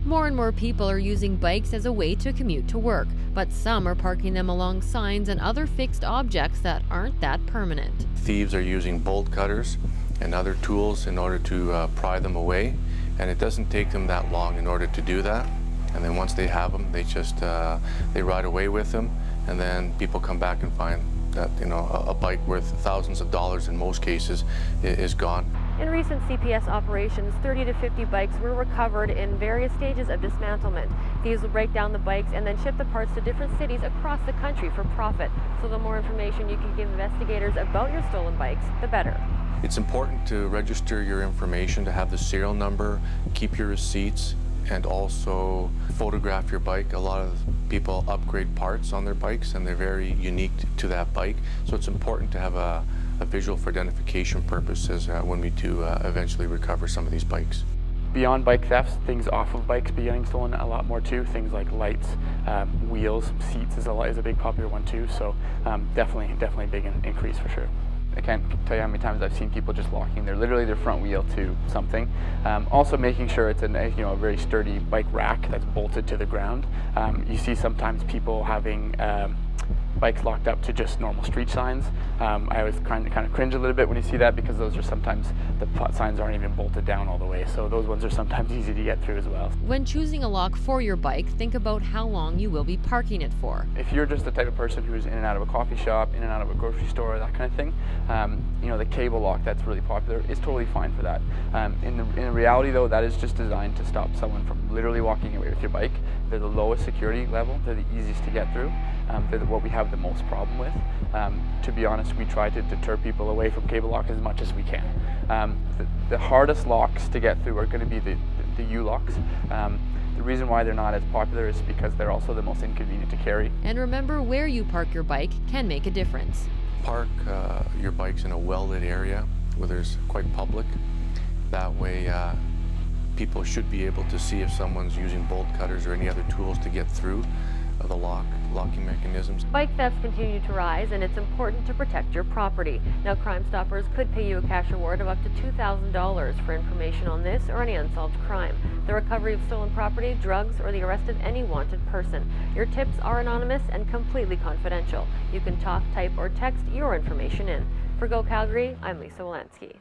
More and more people are using bikes as a way to commute to work, but some are parking them along signs and other fixed objects that aren't that permanent. Thieves are using bolt cutters and other tools in order to pry them away, and it doesn't take them that long in order to do that. And then once they have them, they ride away with them, and then people come back and find that a bike worth thousands of dollars in most cases is gone. In recent CPS operations, 30 to 50 bikes were recovered in various stages of dismantlement. Thieves will break down the bikes and then ship the parts to different cities across the country for profit. So the more information you can give investigators about your stolen bikes, the better. It's important to register your information, to have the serial number, keep your receipts, and also photograph your bike. A lot of people upgrade parts on their bikes and they're very unique to that bike. So it's important to have a visual for identification purposes when we do eventually recover some of these bikes. Beyond bike thefts, things off of bikes be getting stolen a lot more too. Things like lights, wheels, seats is a big popular one too. So definitely a big increase for sure. I can't tell you how many times I've seen people just locking literally their front wheel to something. Also making sure it's a very sturdy bike rack that's bolted to the ground. You see sometimes people having bikes locked up to just normal street signs. I always kind of cringe a little bit when you see that, because those are sometimes the signs aren't even bolted down all the way. So those ones are sometimes easy to get through as well. When choosing a lock for your bike, think about how long you will be parking it for. If you're just the type of person who's in and out of a coffee shop, in and out of a grocery store, that kind of thing, the cable lock that's really popular is totally fine for that. In reality though, that is just designed to stop someone from literally walking away with your bike. They're the lowest security level, they're the easiest to get through. They're what we have the most problem with. To be honest, we try to deter people away from cable lock as much as we can. The hardest locks to get through are going to be the U-locks. The reason why they're not as popular is because they're also the most inconvenient to carry. And remember, where you park your bike can make a difference. Park your bikes in a well-lit area where there's quite public. That way people should be able to see if someone's using bolt cutters or any other tools to get through the locking mechanisms. Bike thefts continue to rise, and it's important to protect your property. Now, Crime Stoppers could pay you a cash reward of up to $2,000 for information on this or any unsolved crime, the recovery of stolen property, drugs, or the arrest of any wanted person. Your tips are anonymous and completely confidential. You can talk, type, or text your information in. For Go Calgary, I'm Lisa Wolansky.